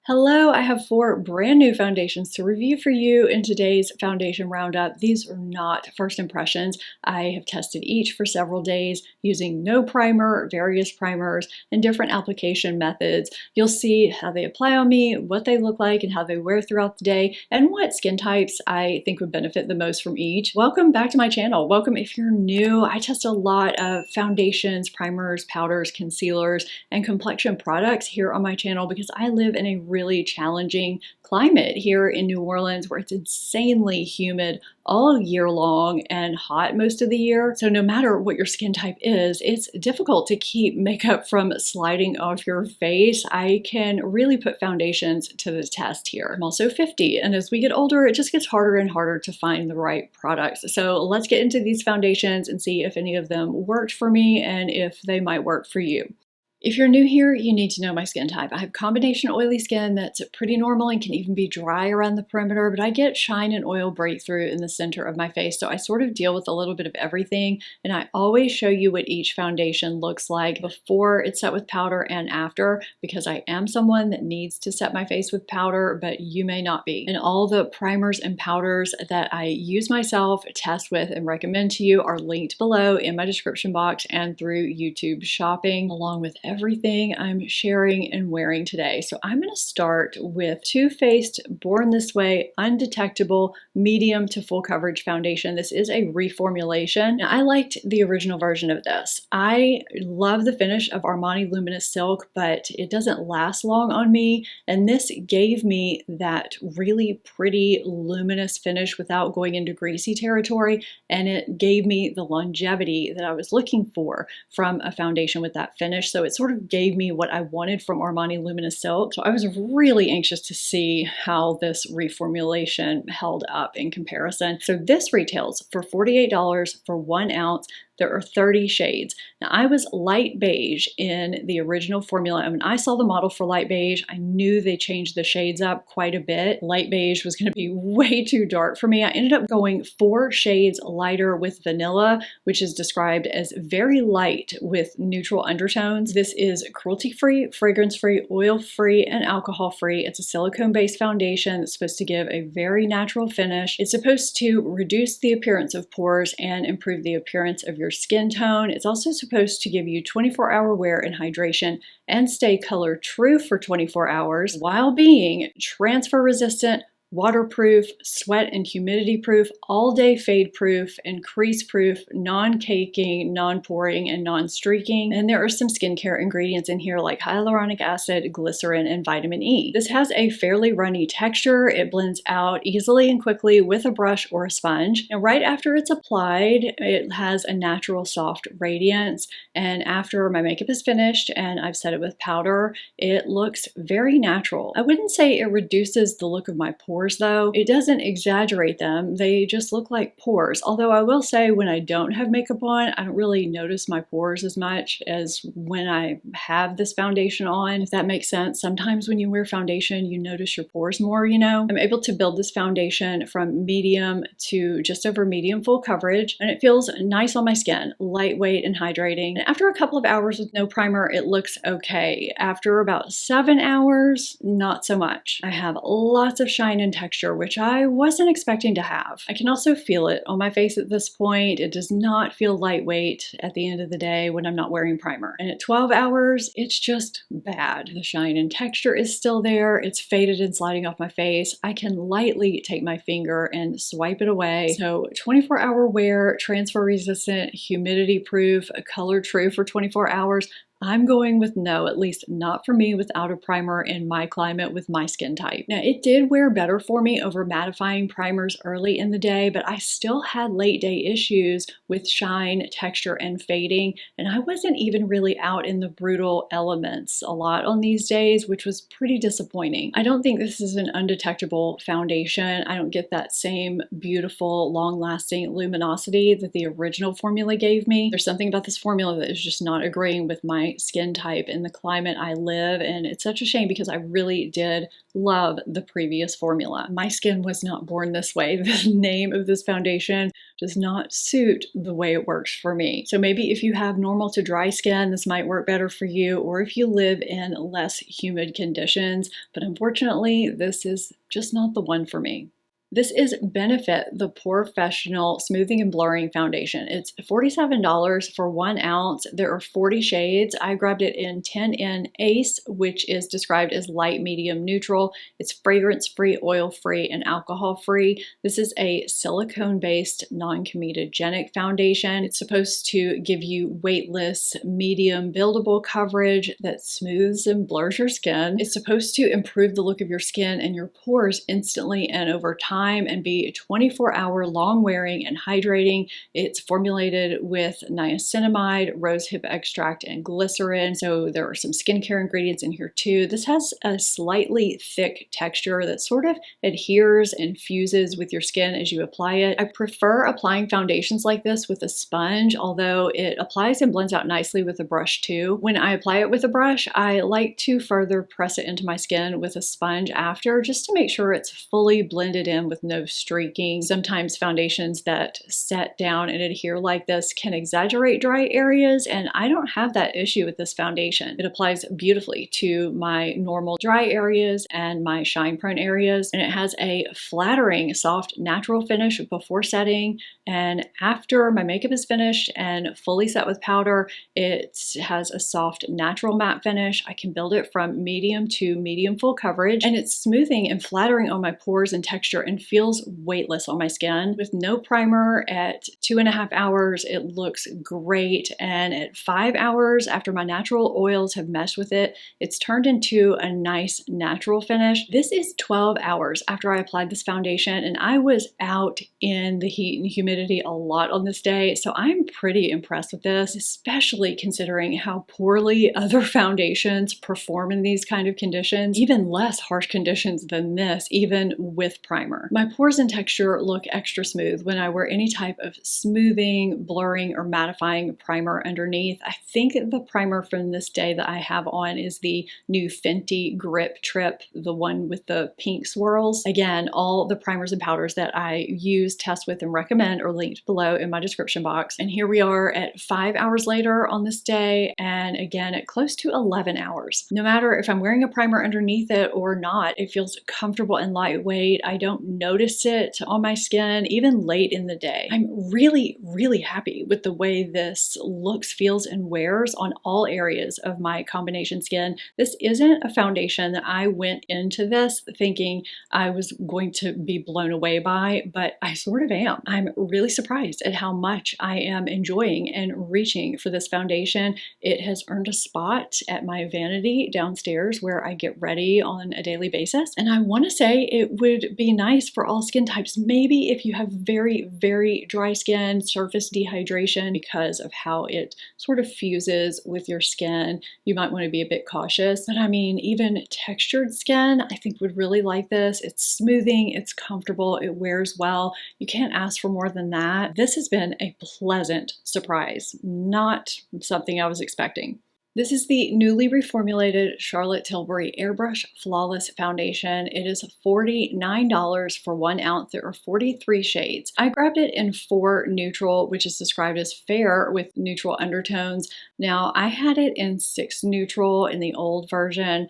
Hello, I have 4 brand new foundations to review for you in today's foundation roundup. These are not first impressions. I have tested each for several days using no primer, various primers, and different application methods. You'll see how they apply on me, what they look like, and how they wear throughout the day, and what skin types I think would benefit the most from each. Welcome back to my channel. Welcome if you're new. I test a lot of foundations, primers, powders, concealers, and complexion products here on my channel because I live in a really challenging climate here in New Orleans where it's insanely humid all year long and hot most of the year. So no matter what your skin type is, it's difficult to keep makeup from sliding off your face. I can really put foundations to the test here. I'm also 50, and as we get older, it just gets harder and harder to find the right products. So let's get into these foundations and see if any of them worked for me and if they might work for you. If you're new here, you need to know my skin type. I have combination oily skin that's pretty normal and can even be dry around the perimeter, but I get shine and oil breakthrough in the center of my face, so I sort of deal with a little bit of everything, and I always show you what each foundation looks like before it's set with powder and after, because I am someone that needs to set my face with powder, but you may not be. And all the primers and powders that I use myself, test with, and recommend to you are linked below in my description box and through YouTube shopping, along with everything I'm sharing and wearing today. So I'm going to start with Too Faced Born This Way Undetectable Medium to Full Coverage Foundation. This is a reformulation. Now, I liked the original version of this. I love the finish of Armani Luminous Silk, but it doesn't last long on me, and this gave me that really pretty luminous finish without going into greasy territory, and it gave me the longevity that I was looking for from a foundation with that finish. So it sort of gave me what I wanted from Armani Luminous Silk. So I was really anxious to see how this reformulation held up in comparison. So this retails for $48 for 1 ounce. There are 30 shades. Now, I was light beige in the original formula, and when I saw the model for light beige, I knew they changed the shades up quite a bit. Light beige was going to be way too dark for me. I ended up going 4 shades lighter with vanilla, which is described as very light with neutral undertones. This is cruelty-free, fragrance-free, oil-free, and alcohol-free. It's a silicone-based foundation that's supposed to give a very natural finish. It's supposed to reduce the appearance of pores and improve the appearance of your skin tone. It's also supposed to give you 24-hour wear and hydration and stay color true for 24 hours while being transfer resistant, waterproof, sweat and humidity proof, all-day fade proof, and crease proof, non-caking, non-poring, and non-streaking. And there are some skincare ingredients in here like hyaluronic acid, glycerin, and vitamin E. This has a fairly runny texture. It blends out easily and quickly with a brush or a sponge. And right after it's applied, it has a natural soft radiance. And after my makeup is finished and I've set it with powder, it looks very natural. I wouldn't say it reduces the look of my pores though. It doesn't exaggerate them. They just look like pores. Although I will say when I don't have makeup on, I don't really notice my pores as much as when I have this foundation on, if that makes sense. Sometimes when you wear foundation, you notice your pores more, you know. I'm able to build this foundation from medium to just over medium full coverage, and it feels nice on my skin, lightweight and hydrating. And after a couple of hours with no primer, it looks okay. After about 7 hours, not so much. I have lots of shine and texture, which I wasn't expecting to have. I can also feel it on my face at this point. It does not feel lightweight at the end of the day when I'm not wearing primer. And at 12 hours, it's just bad. The shine and texture is still there. It's faded and sliding off my face. I can lightly take my finger and swipe it away. So 24-hour wear, transfer resistant, humidity proof, color true for 24 hours. I'm going with no, at least not for me without a primer in my climate with my skin type. Now, it did wear better for me over mattifying primers early in the day, but I still had late day issues with shine, texture, and fading, and I wasn't even really out in the brutal elements a lot on these days, which was pretty disappointing. I don't think this is an undetectable foundation. I don't get that same beautiful, long-lasting luminosity that the original formula gave me. There's something about this formula that is just not agreeing with my my skin type and the climate I live, and it's such a shame because I really did love the previous formula. My skin was not born this way. The name of this foundation does not suit the way it works for me. So maybe if you have normal to dry skin, this might work better for you, or if you live in less humid conditions, but unfortunately, this is just not the one for me. This is Benefit, the Professional Smoothing and Blurring Foundation. It's $47 for 1 ounce. There are 40 shades. I grabbed it in 10N Ace, which is described as light, medium, neutral. It's fragrance-free, oil-free, and alcohol-free. This is a silicone-based, non-comedogenic foundation. It's supposed to give you weightless, medium, buildable coverage that smooths and blurs your skin. It's supposed to improve the look of your skin and your pores instantly and over time, and be 24-hour long wearing and hydrating. It's formulated with niacinamide, rosehip extract, and glycerin. So there are some skincare ingredients in here too. This has a slightly thick texture that sort of adheres and fuses with your skin as you apply it. I prefer applying foundations like this with a sponge, although it applies and blends out nicely with a brush too. When I apply it with a brush, I like to further press it into my skin with a sponge after, just to make sure it's fully blended in with no streaking. Sometimes foundations that set down and adhere like this can exaggerate dry areas, and I don't have that issue with this foundation. It applies beautifully to my normal dry areas and my shine prone areas, and it has a flattering, soft, natural finish before setting, and after my makeup is finished and fully set with powder, it has a soft, natural matte finish. I can build it from medium to medium full coverage, and it's smoothing and flattering on my pores and texture and feels weightless on my skin. With no primer at 2.5 hours, it looks great. And at 5 hours, after my natural oils have meshed with it, it's turned into a nice natural finish. This is 12 hours after I applied this foundation, and I was out in the heat and humidity a lot on this day. So I'm pretty impressed with this, especially considering how poorly other foundations perform in these kind of conditions, even less harsh conditions than this, even with primer. My pores and texture look extra smooth when I wear any type of smoothing, blurring, or mattifying primer underneath. I think the primer from this day that I have on is the new Fenty Grip Trip, the one with the pink swirls. Again, all the primers and powders that I use, test with, and recommend are linked below in my description box. And here we are at 5 hours later on this day, and again at close to 11 hours. No matter if I'm wearing a primer underneath it or not, it feels comfortable and lightweight. I don't notice it on my skin, even late in the day. I'm really, really happy with the way this looks, feels, and wears on all areas of my combination skin. This isn't a foundation that I went into this thinking I was going to be blown away by, but I sort of am. I'm really surprised at how much I am enjoying and reaching for this foundation. It has earned a spot at my vanity downstairs where I get ready on a daily basis, and I want to say it would be nice for all skin types. Maybe if you have very, very dry skin, surface dehydration, because of how it sort of fuses with your skin, you might want to be a bit cautious. But I mean, even textured skin, I think would really like this. It's smoothing, it's comfortable, it wears well. You can't ask for more than that. This has been a pleasant surprise, not something I was expecting. This is the newly reformulated Charlotte Tilbury Airbrush Flawless Foundation. It is $49 for 1 ounce. There are 43 shades. I grabbed it in 4 neutral, which is described as fair with neutral undertones. Now, I had it in 6 neutral in the old version.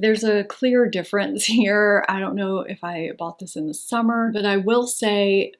There's a clear difference here. I don't know if I bought this in the summer, but I will say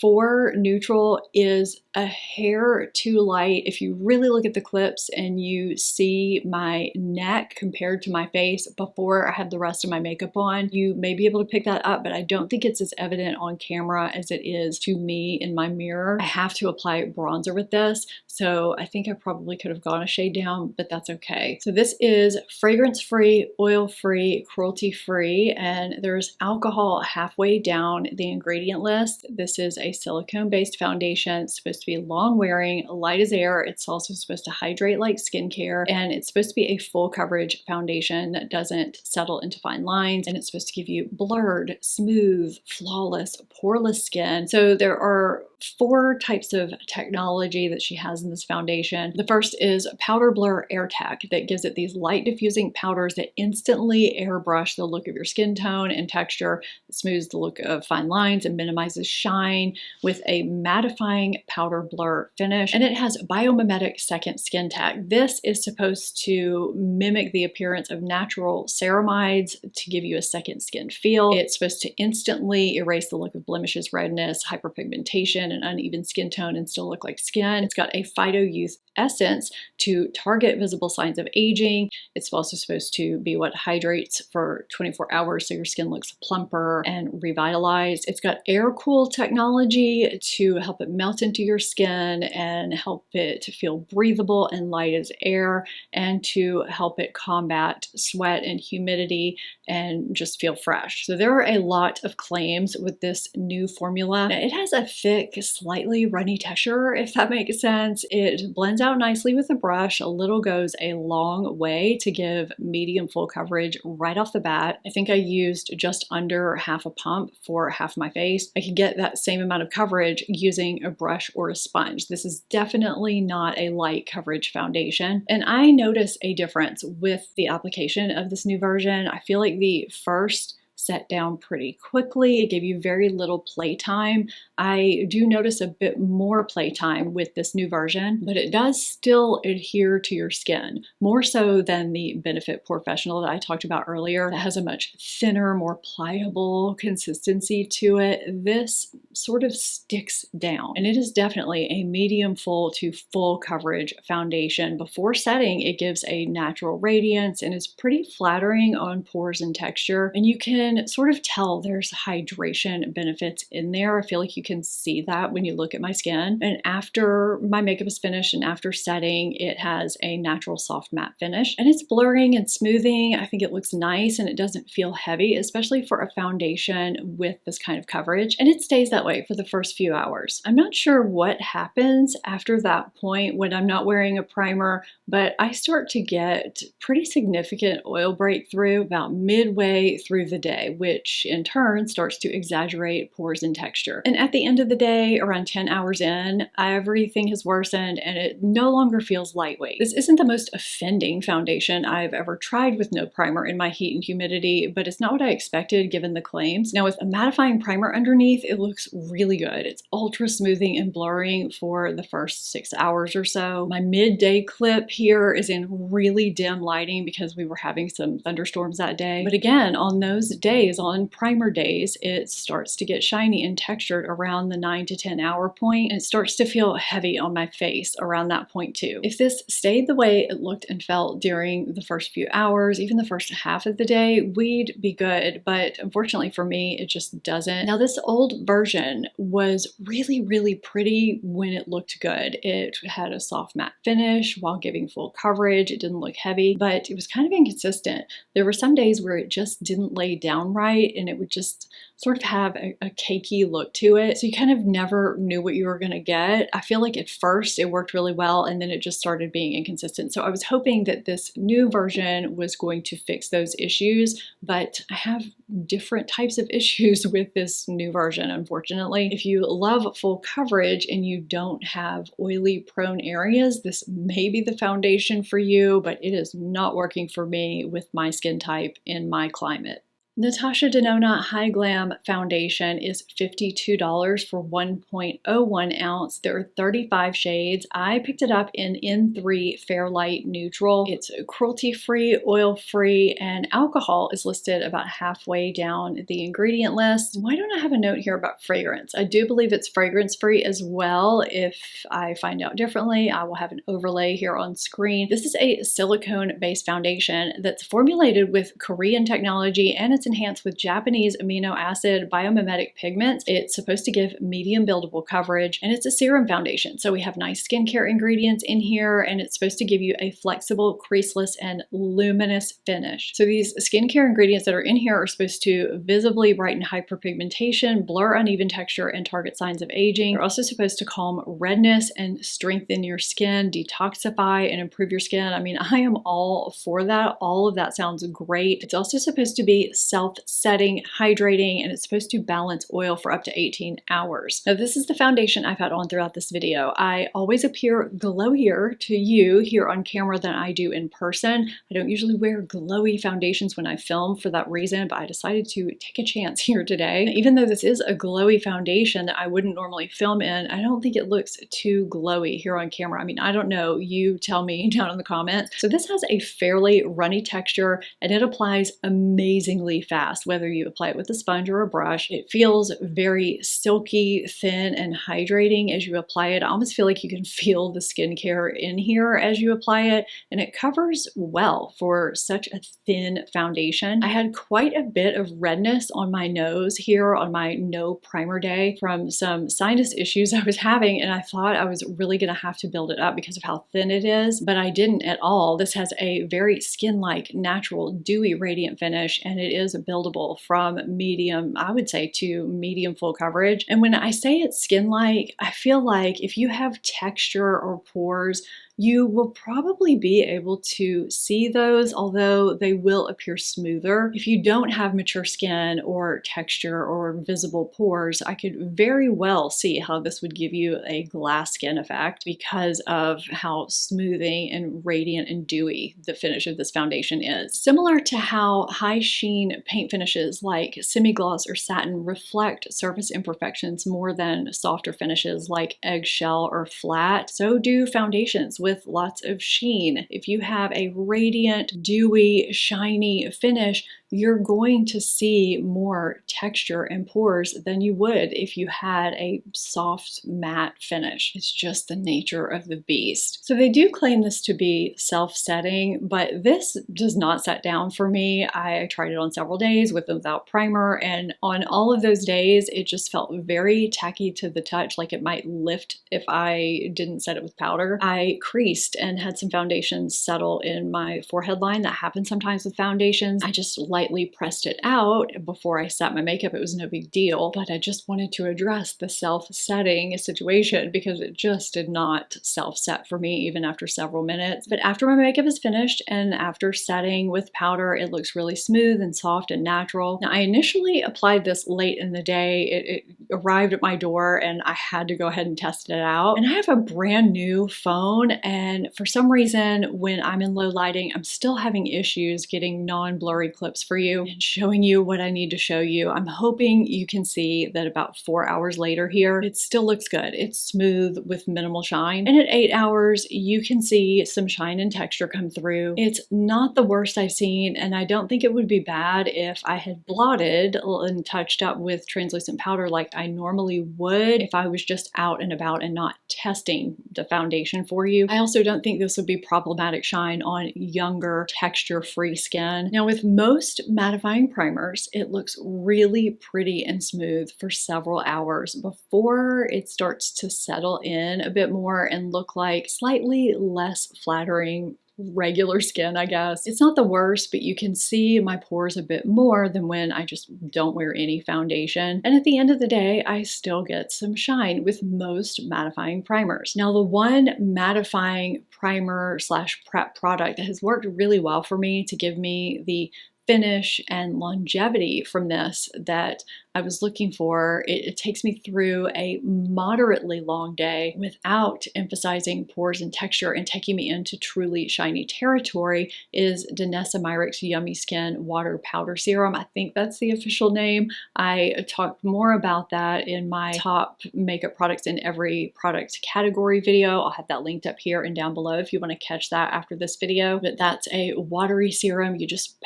4 neutral is a hair too light. If you really look at the clips and you see my neck compared to my face before I had the rest of my makeup on, you may be able to pick that up, but I don't think it's as evident on camera as it is to me in my mirror. I have to apply bronzer with this, so I think I probably could have gone a shade down, but that's okay. So this is fragrance-free, oil-free, cruelty-free, and there's alcohol halfway down the ingredient list. This is a silicone-based foundation. It's supposed to be long-wearing, light as air. It's also supposed to hydrate like skincare, and it's supposed to be a full coverage foundation that doesn't settle into fine lines, and it's supposed to give you blurred, smooth, flawless, poreless skin. So there are 4 types of technology that she has in this foundation. The first is Powder Blur Air Tech that gives it these light diffusing powders that instantly airbrush the look of your skin tone and texture, smooths the look of fine lines and minimizes shine with a mattifying powder blur finish. And it has Biomimetic Second Skin Tech. This is supposed to mimic the appearance of natural ceramides to give you a second skin feel. It's supposed to instantly erase the look of blemishes, redness, hyperpigmentation, and uneven skin tone and still look like skin. It's got a Phyto Youth essence to target visible signs of aging. It's also supposed to be what hydrates for 24 hours so your skin looks plumper and revitalized. It's got air cool technology to help it melt into your skin and help it to feel breathable and light as air, and to help it combat sweat and humidity and just feel fresh. So there are a lot of claims with this new formula. It has a thick, slightly runny texture, if that makes sense. It blends out nicely with a brush. A little goes a long way to give medium full coverage right off the bat. I think I used just under half a pump for half my face. I could get that same amount of coverage using a brush or a sponge. This is definitely not a light coverage foundation. And I notice a difference with the application of this new version. I feel like the first set down pretty quickly. It gave you very little playtime. I do notice a bit more playtime with this new version, but it does still adhere to your skin, more so than the Benefit Professional that I talked about earlier that has a much thinner, more pliable consistency to it. This sort of sticks down, and it is definitely a medium full to full coverage foundation. Before setting, it gives a natural radiance and is pretty flattering on pores and texture, and you can sort of tell there's hydration benefits in there. I feel like you can see that when you look at my skin. And after my makeup is finished and after setting, it has a natural soft matte finish, and it's blurring and smoothing. I think it looks nice and it doesn't feel heavy, especially for a foundation with this kind of coverage. And it stays that way for the first few hours. I'm not sure what happens after that point when I'm not wearing a primer, but I start to get pretty significant oil breakthrough about midway through the day, which in turn starts to exaggerate pores and texture. And at the end of the day, around 10 hours in, everything has worsened and it no longer feels lightweight. This isn't the most offending foundation I've ever tried with no primer in my heat and humidity, but it's not what I expected given the claims. Now with a mattifying primer underneath, it looks really good. It's ultra smoothing and blurring for the first 6 hours or so. My midday clip here is in really dim lighting because we were having some thunderstorms that day. But again, on those days, on primer days, it starts to get shiny and textured around the 9 to 10 hour point, and it starts to feel heavy on my face around that point too. If this stayed the way it looked and felt during the first few hours, even the first half of the day, we'd be good, but unfortunately for me, it just doesn't. Now this old version was really, really pretty when it looked good. It had a soft matte finish while giving full coverage. It didn't look heavy, but it was kind of inconsistent. There were some days where it just didn't lay down right and it would just sort of have a cakey look to it. So you kind of never knew what you were gonna get. I feel like at first it worked really well and then it just started being inconsistent. So I was hoping that this new version was going to fix those issues, but I have different types of issues with this new version, unfortunately. If you love full coverage and you don't have oily prone areas, this may be the foundation for you, but it is not working for me with my skin type in my climate. Natasha Denona High Glam Foundation is $52 for 1.01 ounce. There are 35 shades. I picked it up in N3 Fair Light Neutral. It's cruelty-free, oil-free, and alcohol is listed about halfway down the ingredient list. Why don't I have a note here about fragrance? I do believe it's fragrance-free as well. If I find out differently, I will have an overlay here on screen. This is a silicone-based foundation that's formulated with Korean technology, and it's enhanced with Japanese amino acid biomimetic pigments. It's supposed to give medium buildable coverage, and it's a serum foundation. So we have nice skincare ingredients in here, and it's supposed to give you a flexible, creaseless, and luminous finish. So these skincare ingredients that are in here are supposed to visibly brighten hyperpigmentation, blur uneven texture, and target signs of aging. They're also supposed to calm redness and strengthen your skin, detoxify, and improve your skin. I mean, I am all for that. All of that sounds great. It's also supposed to be self-setting, hydrating, and it's supposed to balance oil for up to 18 hours. Now, this is the foundation I've had on throughout this video. I always appear glowier to you here on camera than I do in person. I don't usually wear glowy foundations when I film for that reason, but I decided to take a chance here today. Even though this is a glowy foundation that I wouldn't normally film in, I don't think it looks too glowy here on camera. I mean, I don't know, you tell me down in the comments. So this has a fairly runny texture and it applies amazingly fast, whether you apply it with a sponge or a brush. It feels very silky, thin, and hydrating as you apply it. I almost feel like you can feel the skincare in here as you apply it, and it covers well for such a thin foundation. I had quite a bit of redness on my nose here on my no primer day from some sinus issues I was having, and I thought I was really gonna have to build it up because of how thin it is, but I didn't at all. This has a very skin-like, natural, dewy, radiant finish, and it is buildable from medium, I would say, to medium full coverage. And when I say it's skin-like, I feel like if you have texture or pores, you will probably be able to see those, although they will appear smoother. If you don't have mature skin or texture or visible pores, I could very well see how this would give you a glass skin effect because of how smoothing and radiant and dewy the finish of this foundation is. Similar to how high sheen paint finishes like semi-gloss or satin reflect surface imperfections more than softer finishes like eggshell or flat, so do foundations with lots of sheen. If you have a radiant, dewy, shiny finish, you're going to see more texture and pores than you would if you had a soft matte finish. It's just the nature of the beast. So they do claim this to be self-setting, but this does not set down for me. I tried it on several days with and without primer, and on all of those days it just felt very tacky to the touch, like it might lift if I didn't set it with powder. I creased and had some foundation settle in my forehead line. That happens sometimes with foundations. I just lightly pressed it out before I set my makeup. It was no big deal, but I just wanted to address the self-setting situation because it just did not self-set for me even after several minutes. But after my makeup is finished and after setting with powder, it looks really smooth and soft and natural. Now, I initially applied this late in the day. It arrived at my door and I had to go ahead and test it out. And I have a brand new phone, and for some reason when I'm in low lighting, I'm still having issues getting non-blurry clips for you and showing you what I need to show you. I'm hoping you can see that about 4 hours later here, it still looks good. It's smooth with minimal shine. And at 8 hours, you can see some shine and texture come through. It's not the worst I've seen, and I don't think it would be bad if I had blotted and touched up with translucent powder like I normally would if I was just out and about and not testing the foundation for you. I also don't think this would be problematic shine on younger, texture-free skin. Now, with most mattifying primers, it looks really pretty and smooth for several hours before it starts to settle in a bit more and look like slightly less flattering regular skin, I guess. It's not the worst, but you can see my pores a bit more than when I just don't wear any foundation. And at the end of the day, I still get some shine with most mattifying primers. Now, the one mattifying primer slash prep product that has worked really well for me to give me the finish and longevity from this that I was looking for, it takes me through a moderately long day without emphasizing pores and texture and taking me into truly shiny territory, is Danessa Myricks Yummy Skin Water Powder Serum. I think that's the official name. I talked more about that in my top makeup products in every product category video. I'll have that linked up here and down below if you want to catch that after this video. But that's a watery serum. You just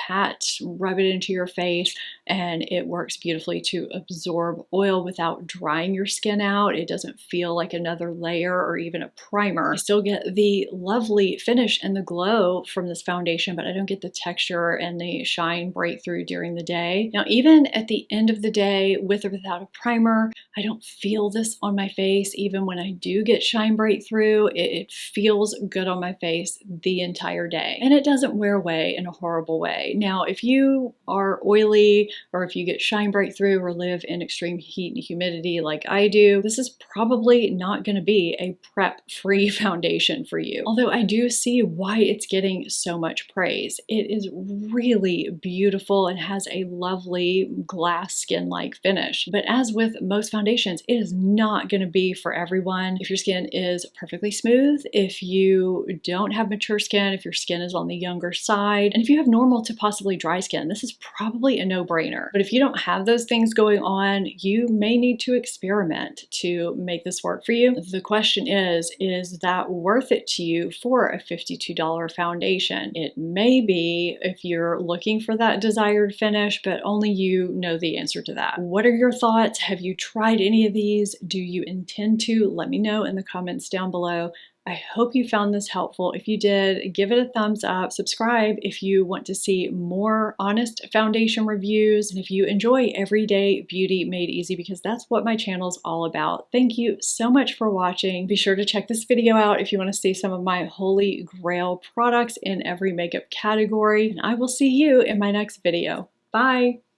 rub it into your face, and it works beautifully to absorb oil without drying your skin out. It doesn't feel like another layer or even a primer. I still get the lovely finish and the glow from this foundation, but I don't get the texture and the shine breakthrough during the day. Now, even at the end of the day, with or without a primer, I don't feel this on my face. Even when I do get shine breakthrough, it feels good on my face the entire day. And it doesn't wear away in a horrible way. Now, if you are oily or if you get shine breakthrough or live in extreme heat and humidity like I do, this is probably not going to be a prep-free foundation for you. Although I do see why it's getting so much praise. It is really beautiful and has a lovely glass skin-like finish. But as with most foundations, it is not going to be for everyone. If your skin is perfectly smooth, if you don't have mature skin, if your skin is on the younger side, and if you have normal to possibly dry skin, this is probably a no-brainer. But if you don't have those things going on, you may need to experiment to make this work for you. The question is that worth it to you for a $52 foundation? It may be if you're looking for that desired finish, but only you know the answer to that. What are your thoughts? Have you tried any of these? Do you intend to? Let me know in the comments down below. I hope you found this helpful. If you did, give it a thumbs up. Subscribe if you want to see more honest foundation reviews, and if you enjoy everyday beauty made easy, because that's what my channel is all about. Thank you so much for watching. Be sure to check this video out if you want to see some of my holy grail products in every makeup category, and I will see you in my next video. Bye!